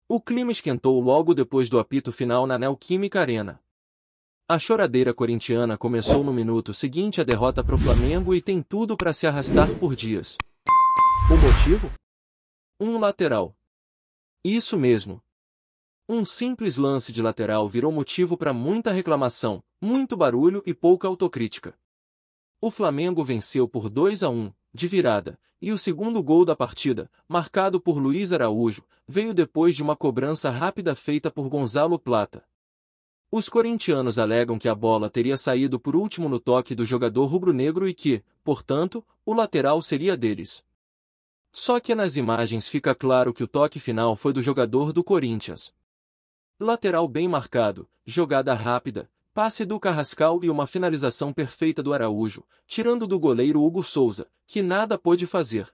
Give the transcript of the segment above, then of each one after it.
O clima esquentou logo depois do apito final na Neoquímica Arena. A choradeira corintiana começou no minuto seguinte à derrota pro Flamengo e tem tudo para se arrastar por dias. O motivo? Um lateral. Isso mesmo. Um simples lance de lateral virou motivo para muita reclamação, muito barulho e pouca autocrítica. O Flamengo venceu por 2-1, de virada, e o segundo gol da partida, marcado por Luiz Araújo, veio depois de uma cobrança rápida feita por Gonzalo Plata. Os corintianos alegam que a bola teria saído por último no toque do jogador rubro-negro e que, portanto, o lateral seria deles. Só que nas imagens fica claro que o toque final foi do jogador do Corinthians. Lateral bem marcado, jogada rápida, passe do Carrascal e uma finalização perfeita do Araújo, tirando do goleiro Hugo Souza, que nada pôde fazer.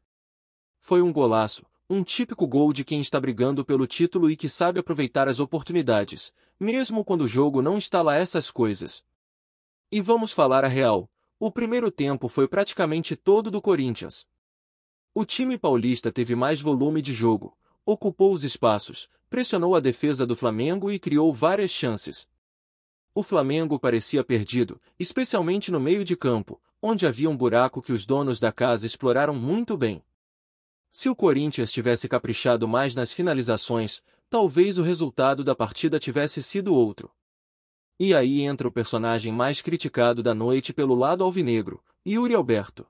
Foi um golaço, um típico gol de quem está brigando pelo título e que sabe aproveitar as oportunidades, mesmo quando o jogo não está lá essas coisas. E vamos falar a real, o primeiro tempo foi praticamente todo do Corinthians. O time paulista teve mais volume de jogo, ocupou os espaços, pressionou a defesa do Flamengo e criou várias chances. O Flamengo parecia perdido, especialmente no meio de campo, onde havia um buraco que os donos da casa exploraram muito bem. Se o Corinthians tivesse caprichado mais nas finalizações, talvez o resultado da partida tivesse sido outro. E aí entra o personagem mais criticado da noite pelo lado alvinegro, Yuri Alberto.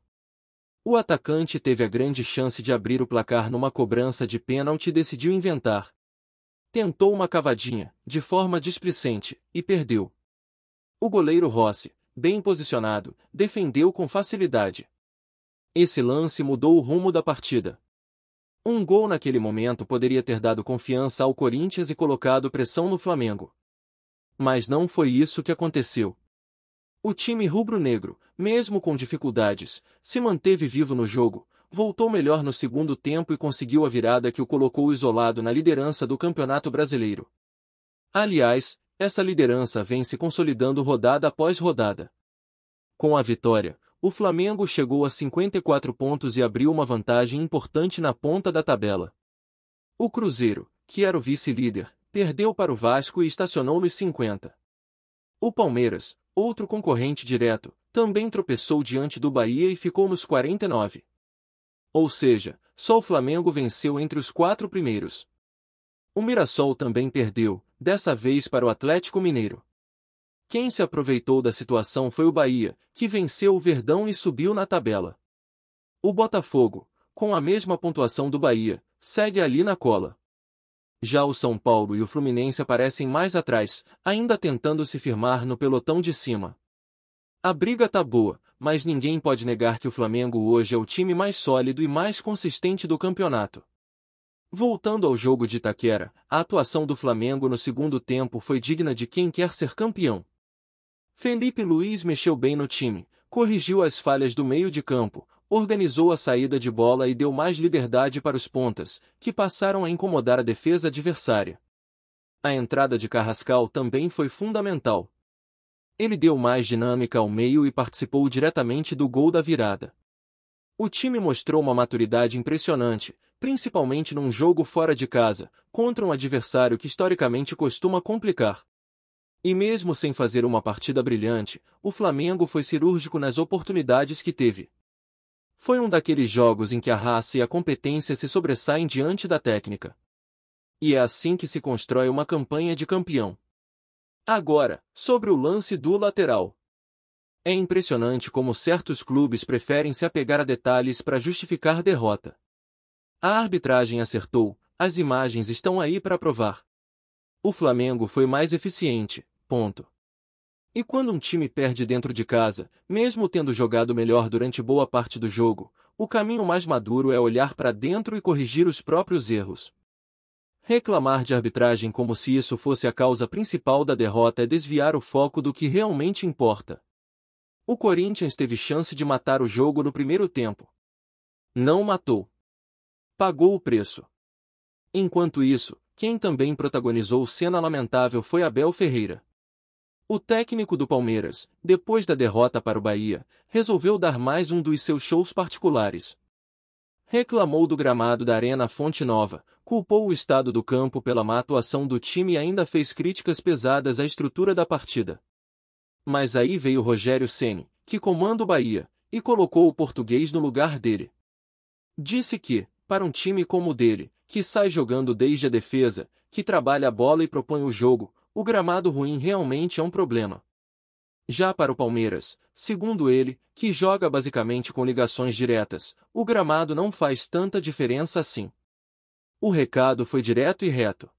O atacante teve a grande chance de abrir o placar numa cobrança de pênalti e decidiu inventar. Tentou uma cavadinha, de forma displicente, e perdeu. O goleiro Rossi, bem posicionado, defendeu com facilidade. Esse lance mudou o rumo da partida. Um gol naquele momento poderia ter dado confiança ao Corinthians e colocado pressão no Flamengo. Mas não foi isso que aconteceu. O time rubro-negro, mesmo com dificuldades, se manteve vivo no jogo, voltou melhor no segundo tempo e conseguiu a virada que o colocou isolado na liderança do Campeonato Brasileiro. Aliás, essa liderança vem se consolidando rodada após rodada. Com a vitória, o Flamengo chegou a 54 pontos e abriu uma vantagem importante na ponta da tabela. O Cruzeiro, que era o vice-líder, perdeu para o Vasco e estacionou nos 50. O Palmeiras, outro concorrente direto, também tropeçou diante do Bahia e ficou nos 49. Ou seja, só o Flamengo venceu entre os 4 primeiros. O Mirassol também perdeu, dessa vez para o Atlético Mineiro. Quem se aproveitou da situação foi o Bahia, que venceu o Verdão e subiu na tabela. O Botafogo, com a mesma pontuação do Bahia, segue ali na cola. Já o São Paulo e o Fluminense aparecem mais atrás, ainda tentando se firmar no pelotão de cima. A briga tá boa, mas ninguém pode negar que o Flamengo hoje é o time mais sólido e mais consistente do campeonato. Voltando ao jogo de Itaquera, a atuação do Flamengo no segundo tempo foi digna de quem quer ser campeão. Felipe Luiz mexeu bem no time, corrigiu as falhas do meio de campo, organizou a saída de bola e deu mais liberdade para os pontas, que passaram a incomodar a defesa adversária. A entrada de Carrascal também foi fundamental. Ele deu mais dinâmica ao meio e participou diretamente do gol da virada. O time mostrou uma maturidade impressionante, principalmente num jogo fora de casa, contra um adversário que historicamente costuma complicar. E mesmo sem fazer uma partida brilhante, o Flamengo foi cirúrgico nas oportunidades que teve. Foi um daqueles jogos em que a raça e a competência se sobressaem diante da técnica. E é assim que se constrói uma campanha de campeão. Agora, sobre o lance do lateral. É impressionante como certos clubes preferem se apegar a detalhes para justificar derrota. A arbitragem acertou, as imagens estão aí para provar. O Flamengo foi mais eficiente, ponto. E quando um time perde dentro de casa, mesmo tendo jogado melhor durante boa parte do jogo, o caminho mais maduro é olhar para dentro e corrigir os próprios erros. Reclamar de arbitragem como se isso fosse a causa principal da derrota é desviar o foco do que realmente importa. O Corinthians teve chance de matar o jogo no primeiro tempo. Não matou. Pagou o preço. Enquanto isso, quem também protagonizou cena lamentável foi Abel Ferreira. O técnico do Palmeiras, depois da derrota para o Bahia, resolveu dar mais um dos seus shows particulares. Reclamou do gramado da Arena Fonte Nova, culpou o estado do campo pela má atuação do time e ainda fez críticas pesadas à estrutura da partida. Mas aí veio Rogério Ceni, que comanda o Bahia, e colocou o português no lugar dele. Disse que, para um time como o dele, que sai jogando desde a defesa, que trabalha a bola e propõe o jogo, o gramado ruim realmente é um problema. Já para o Palmeiras, segundo ele, que joga basicamente com ligações diretas, o gramado não faz tanta diferença assim. O recado foi direto e reto.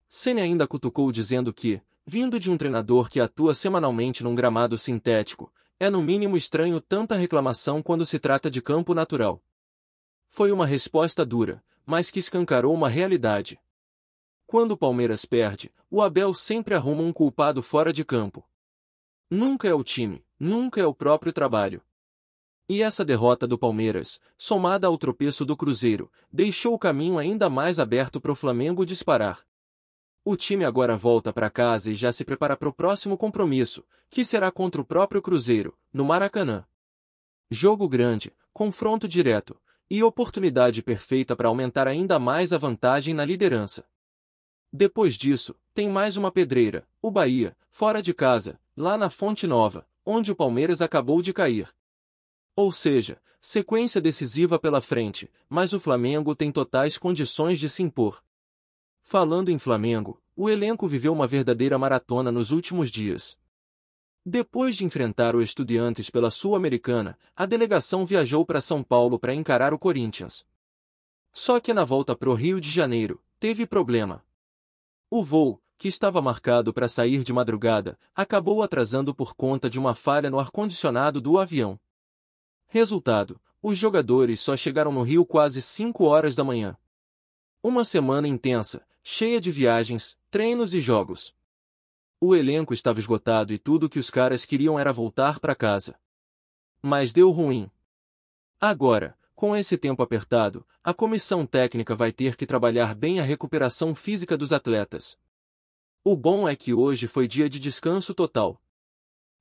Ceni ainda cutucou dizendo que, vindo de um treinador que atua semanalmente num gramado sintético, é no mínimo estranho tanta reclamação quando se trata de campo natural. Foi uma resposta dura, mas que escancarou uma realidade. Quando o Palmeiras perde, o Abel sempre arruma um culpado fora de campo. Nunca é o time, nunca é o próprio trabalho. E essa derrota do Palmeiras, somada ao tropeço do Cruzeiro, deixou o caminho ainda mais aberto para o Flamengo disparar. O time agora volta para casa e já se prepara para o próximo compromisso, que será contra o próprio Cruzeiro, no Maracanã. Jogo grande, confronto direto, e oportunidade perfeita para aumentar ainda mais a vantagem na liderança. Depois disso, tem mais uma pedreira, o Bahia, fora de casa, lá na Fonte Nova, onde o Palmeiras acabou de cair. Ou seja, sequência decisiva pela frente, mas o Flamengo tem totais condições de se impor. Falando em Flamengo, o elenco viveu uma verdadeira maratona nos últimos dias. Depois de enfrentar o Estudiantes pela Sul-Americana, a delegação viajou para São Paulo para encarar o Corinthians. Só que na volta pro Rio de Janeiro, teve problema. O voo, que estava marcado para sair de madrugada, acabou atrasando por conta de uma falha no ar-condicionado do avião. Resultado, os jogadores só chegaram no Rio quase 5 horas da manhã. Uma semana intensa, cheia de viagens, treinos e jogos. O elenco estava esgotado e tudo que os caras queriam era voltar para casa. Mas deu ruim. Agora, com esse tempo apertado, a comissão técnica vai ter que trabalhar bem a recuperação física dos atletas. O bom é que hoje foi dia de descanso total.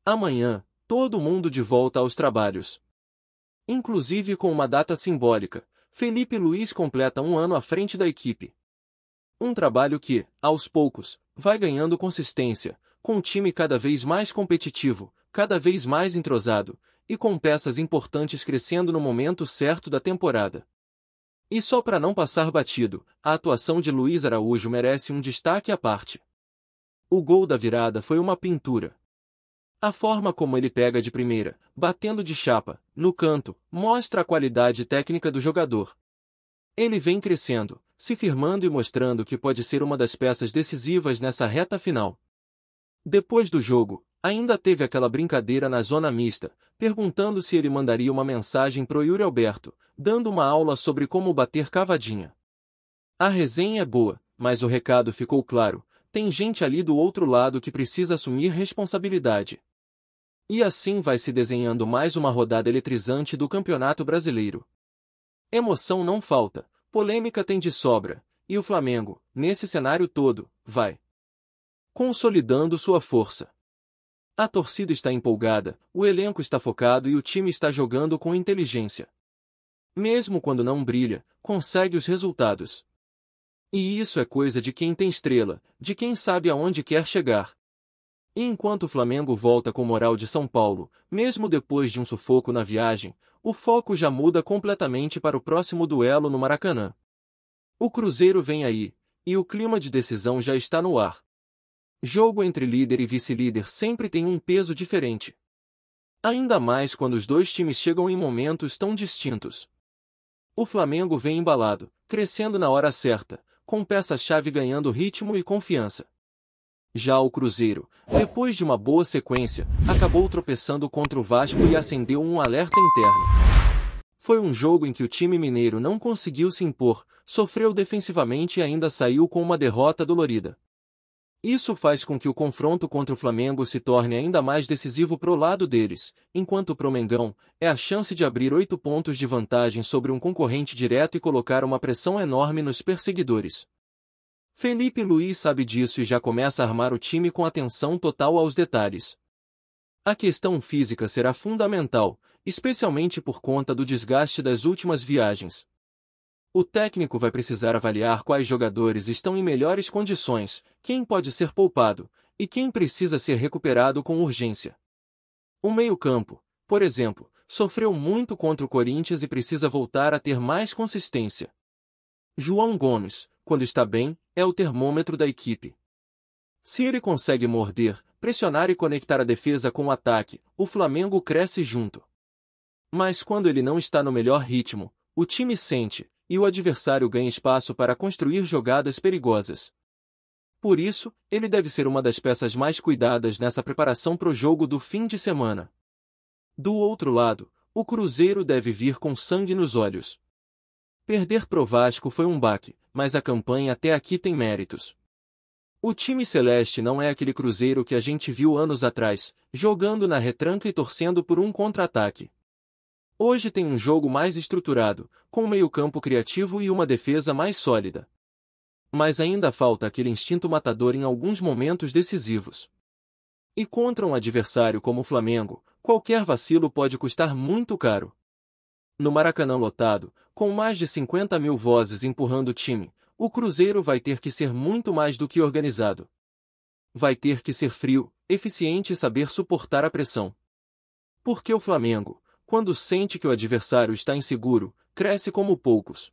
Amanhã, todo mundo de volta aos trabalhos. Inclusive com uma data simbólica, Felipe Luiz completa 1 ano à frente da equipe. Um trabalho que, aos poucos, vai ganhando consistência, com um time cada vez mais competitivo, cada vez mais entrosado, e com peças importantes crescendo no momento certo da temporada. E só para não passar batido, a atuação de Luiz Araújo merece um destaque à parte. O gol da virada foi uma pintura. A forma como ele pega de primeira, batendo de chapa, no canto, mostra a qualidade técnica do jogador. Ele vem crescendo, se firmando e mostrando que pode ser uma das peças decisivas nessa reta final. Depois do jogo, ainda teve aquela brincadeira na zona mista, perguntando se ele mandaria uma mensagem pro Yuri Alberto, dando uma aula sobre como bater cavadinha. A resenha é boa, mas o recado ficou claro, tem gente ali do outro lado que precisa assumir responsabilidade. E assim vai se desenhando mais uma rodada eletrizante do Campeonato Brasileiro. Emoção não falta, polêmica tem de sobra, e o Flamengo, nesse cenário todo, vai consolidando sua força. A torcida está empolgada, o elenco está focado e o time está jogando com inteligência. Mesmo quando não brilha, consegue os resultados. E isso é coisa de quem tem estrela, de quem sabe aonde quer chegar. E enquanto o Flamengo volta com moral de São Paulo, mesmo depois de um sufoco na viagem, o foco já muda completamente para o próximo duelo no Maracanã. O Cruzeiro vem aí, e o clima de decisão já está no ar. Jogo entre líder e vice-líder sempre tem um peso diferente. Ainda mais quando os dois times chegam em momentos tão distintos. O Flamengo vem embalado, crescendo na hora certa, com peças-chave ganhando ritmo e confiança. Já o Cruzeiro, depois de uma boa sequência, acabou tropeçando contra o Vasco e acendeu um alerta interno. Foi um jogo em que o time mineiro não conseguiu se impor, sofreu defensivamente e ainda saiu com uma derrota dolorida. Isso faz com que o confronto contra o Flamengo se torne ainda mais decisivo pro lado deles, enquanto pro Mengão, é a chance de abrir 8 pontos de vantagem sobre um concorrente direto e colocar uma pressão enorme nos perseguidores. Felipe Luiz sabe disso e já começa a armar o time com atenção total aos detalhes. A questão física será fundamental, especialmente por conta do desgaste das últimas viagens. O técnico vai precisar avaliar quais jogadores estão em melhores condições, quem pode ser poupado, e quem precisa ser recuperado com urgência. O meio-campo, por exemplo, sofreu muito contra o Corinthians e precisa voltar a ter mais consistência. João Gomes, quando está bem, é o termômetro da equipe. Se ele consegue morder, pressionar e conectar a defesa com o ataque, o Flamengo cresce junto. Mas quando ele não está no melhor ritmo, o time sente, e o adversário ganha espaço para construir jogadas perigosas. Por isso, ele deve ser uma das peças mais cuidadas nessa preparação para o jogo do fim de semana. Do outro lado, o Cruzeiro deve vir com sangue nos olhos. Perder pro Vasco foi um baque, mas a campanha até aqui tem méritos. O time celeste não é aquele Cruzeiro que a gente viu anos atrás, jogando na retranca e torcendo por um contra-ataque. Hoje tem um jogo mais estruturado, com um meio-campo criativo e uma defesa mais sólida. Mas ainda falta aquele instinto matador em alguns momentos decisivos. E contra um adversário como o Flamengo, qualquer vacilo pode custar muito caro. No Maracanã lotado, com mais de 50 mil vozes empurrando o time, o Cruzeiro vai ter que ser muito mais do que organizado. Vai ter que ser frio, eficiente e saber suportar a pressão. Porque o Flamengo, quando sente que o adversário está inseguro, cresce como poucos.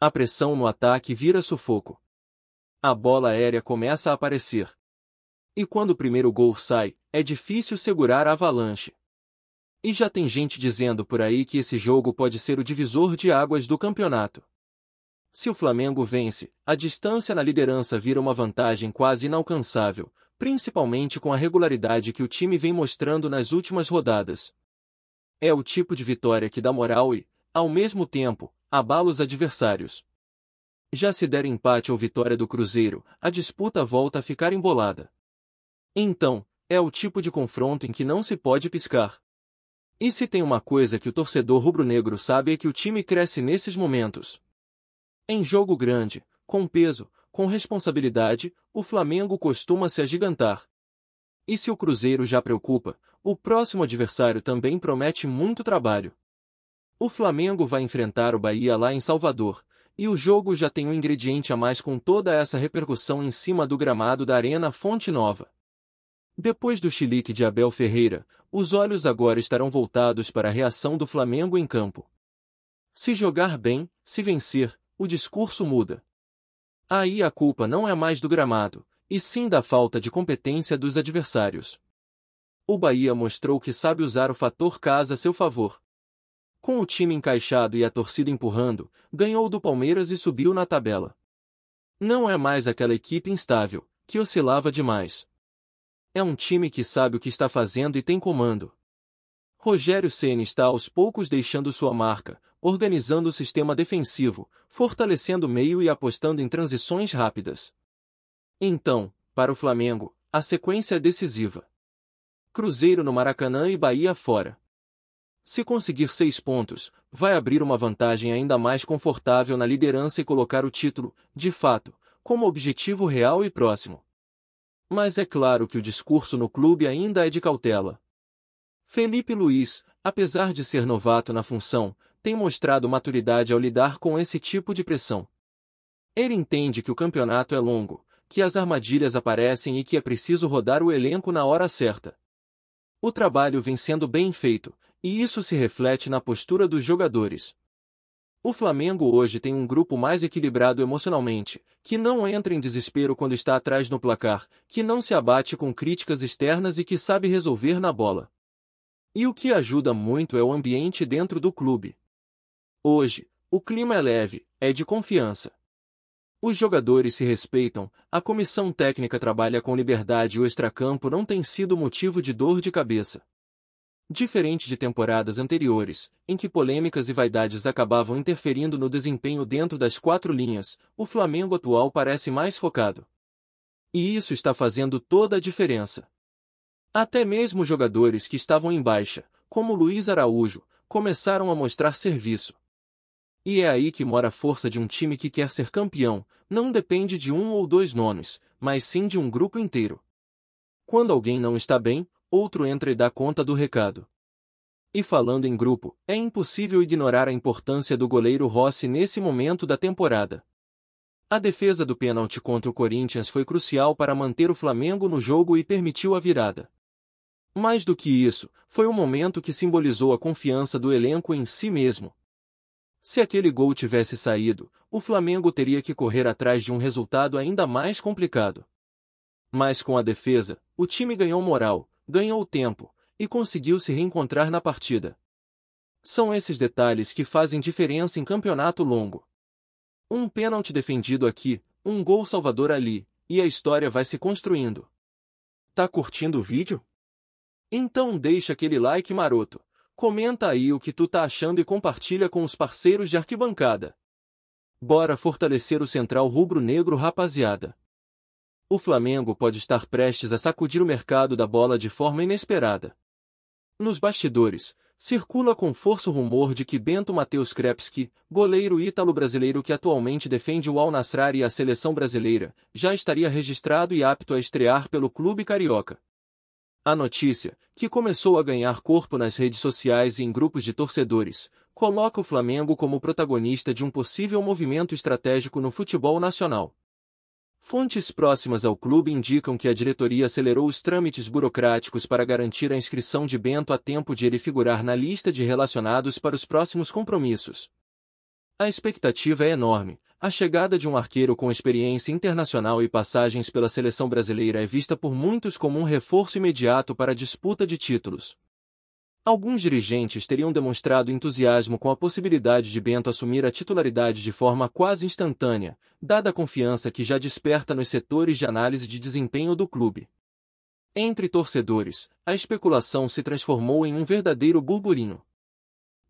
A pressão no ataque vira sufoco. A bola aérea começa a aparecer. E quando o primeiro gol sai, é difícil segurar a avalanche. E já tem gente dizendo por aí que esse jogo pode ser o divisor de águas do campeonato. Se o Flamengo vence, a distância na liderança vira uma vantagem quase inalcançável, principalmente com a regularidade que o time vem mostrando nas últimas rodadas. É o tipo de vitória que dá moral e, ao mesmo tempo, abala os adversários. Já se der empate ou vitória do Cruzeiro, a disputa volta a ficar embolada. Então, é o tipo de confronto em que não se pode piscar. E se tem uma coisa que o torcedor rubro-negro sabe é que o time cresce nesses momentos. Em jogo grande, com peso, com responsabilidade, o Flamengo costuma se agigantar. E se o Cruzeiro já preocupa, o próximo adversário também promete muito trabalho. O Flamengo vai enfrentar o Bahia lá em Salvador, e o jogo já tem um ingrediente a mais com toda essa repercussão em cima do gramado da Arena Fonte Nova. Depois do chilique de Abel Ferreira, os olhos agora estarão voltados para a reação do Flamengo em campo. Se jogar bem, se vencer, o discurso muda. Aí a culpa não é mais do gramado, e sim da falta de competência dos adversários. O Bahia mostrou que sabe usar o fator casa a seu favor. Com o time encaixado e a torcida empurrando, ganhou do Palmeiras e subiu na tabela. Não é mais aquela equipe instável, que oscilava demais. É um time que sabe o que está fazendo e tem comando. Rogério Ceni está aos poucos deixando sua marca, organizando o sistema defensivo, fortalecendo o meio e apostando em transições rápidas. Então, para o Flamengo, a sequência é decisiva. Cruzeiro no Maracanã e Bahia fora. Se conseguir 6 pontos, vai abrir uma vantagem ainda mais confortável na liderança e colocar o título, de fato, como objetivo real e próximo. Mas é claro que o discurso no clube ainda é de cautela. Felipe Luiz, apesar de ser novato na função, tem mostrado maturidade ao lidar com esse tipo de pressão. Ele entende que o campeonato é longo, que as armadilhas aparecem e que é preciso rodar o elenco na hora certa. O trabalho vem sendo bem feito, e isso se reflete na postura dos jogadores. O Flamengo hoje tem um grupo mais equilibrado emocionalmente, que não entra em desespero quando está atrás no placar, que não se abate com críticas externas e que sabe resolver na bola. E o que ajuda muito é o ambiente dentro do clube. Hoje, o clima é leve, é de confiança. Os jogadores se respeitam, a comissão técnica trabalha com liberdade e o extracampo não tem sido motivo de dor de cabeça. Diferente de temporadas anteriores, em que polêmicas e vaidades acabavam interferindo no desempenho dentro das 4 linhas, o Flamengo atual parece mais focado. E isso está fazendo toda a diferença. Até mesmo jogadores que estavam em baixa, como Luiz Araújo, começaram a mostrar serviço. E é aí que mora a força de um time que quer ser campeão, não depende de 1 ou 2 nomes, mas sim de um grupo inteiro. Quando alguém não está bem, outro entra e dá conta do recado. E falando em grupo, é impossível ignorar a importância do goleiro Rossi nesse momento da temporada. A defesa do pênalti contra o Corinthians foi crucial para manter o Flamengo no jogo e permitiu a virada. Mais do que isso, foi um momento que simbolizou a confiança do elenco em si mesmo. Se aquele gol tivesse saído, o Flamengo teria que correr atrás de um resultado ainda mais complicado. Mas com a defesa, o time ganhou moral, ganhou tempo, e conseguiu se reencontrar na partida. São esses detalhes que fazem diferença em campeonato longo. Um pênalti defendido aqui, um gol salvador ali, e a história vai se construindo. Tá curtindo o vídeo? Então deixa aquele like maroto, comenta aí o que tu tá achando e compartilha com os parceiros de arquibancada. Bora fortalecer o Central Rubro-Negro, rapaziada. O Flamengo pode estar prestes a sacudir o mercado da bola de forma inesperada. Nos bastidores, circula com força o rumor de que Bento Matheus Krepski, goleiro ítalo-brasileiro que atualmente defende o Al-Nassr e a seleção brasileira, já estaria registrado e apto a estrear pelo clube carioca. A notícia, que começou a ganhar corpo nas redes sociais e em grupos de torcedores, coloca o Flamengo como protagonista de um possível movimento estratégico no futebol nacional. Fontes próximas ao clube indicam que a diretoria acelerou os trâmites burocráticos para garantir a inscrição de Bento a tempo de ele figurar na lista de relacionados para os próximos compromissos. A expectativa é enorme. A chegada de um arqueiro com experiência internacional e passagens pela seleção brasileira é vista por muitos como um reforço imediato para a disputa de títulos. Alguns dirigentes teriam demonstrado entusiasmo com a possibilidade de Bento assumir a titularidade de forma quase instantânea, dada a confiança que já desperta nos setores de análise de desempenho do clube. Entre torcedores, a especulação se transformou em um verdadeiro burburinho.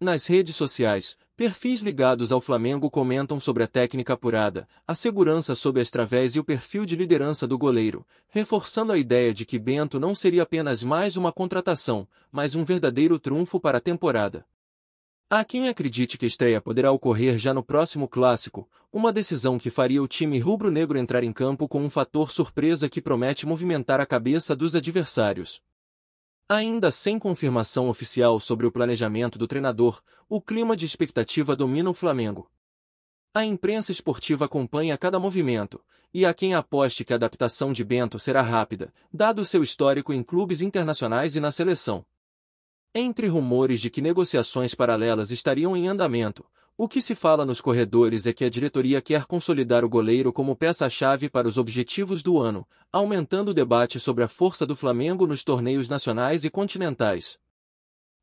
Nas redes sociais, perfis ligados ao Flamengo comentam sobre a técnica apurada, a segurança sob as través e o perfil de liderança do goleiro, reforçando a ideia de que Bento não seria apenas mais uma contratação, mas um verdadeiro trunfo para a temporada. Há quem acredite que a estreia poderá ocorrer já no próximo clássico, uma decisão que faria o time rubro-negro entrar em campo com um fator surpresa que promete movimentar a cabeça dos adversários. Ainda sem confirmação oficial sobre o planejamento do treinador, o clima de expectativa domina o Flamengo. A imprensa esportiva acompanha cada movimento, e há quem aposte que a adaptação de Bento será rápida, dado seu histórico em clubes internacionais e na seleção. Entre rumores de que negociações paralelas estariam em andamento, o que se fala nos corredores é que a diretoria quer consolidar o goleiro como peça-chave para os objetivos do ano, aumentando o debate sobre a força do Flamengo nos torneios nacionais e continentais.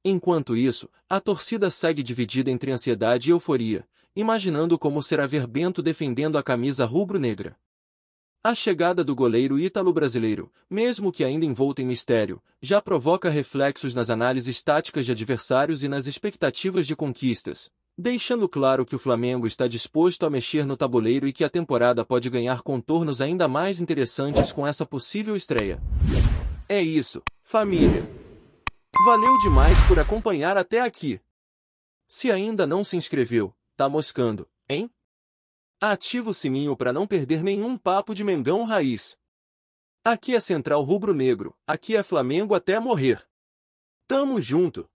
Enquanto isso, a torcida segue dividida entre ansiedade e euforia, imaginando como será ver Bento defendendo a camisa rubro-negra. A chegada do goleiro ítalo-brasileiro, mesmo que ainda envolta em mistério, já provoca reflexos nas análises táticas de adversários e nas expectativas de conquistas, deixando claro que o Flamengo está disposto a mexer no tabuleiro e que a temporada pode ganhar contornos ainda mais interessantes com essa possível estreia. É isso, família! Valeu demais por acompanhar até aqui! Se ainda não se inscreveu, tá moscando, hein? Ativa o sininho para não perder nenhum papo de Mengão Raiz. Aqui é Central Rubro-Negro, aqui é Flamengo até morrer. Tamo junto!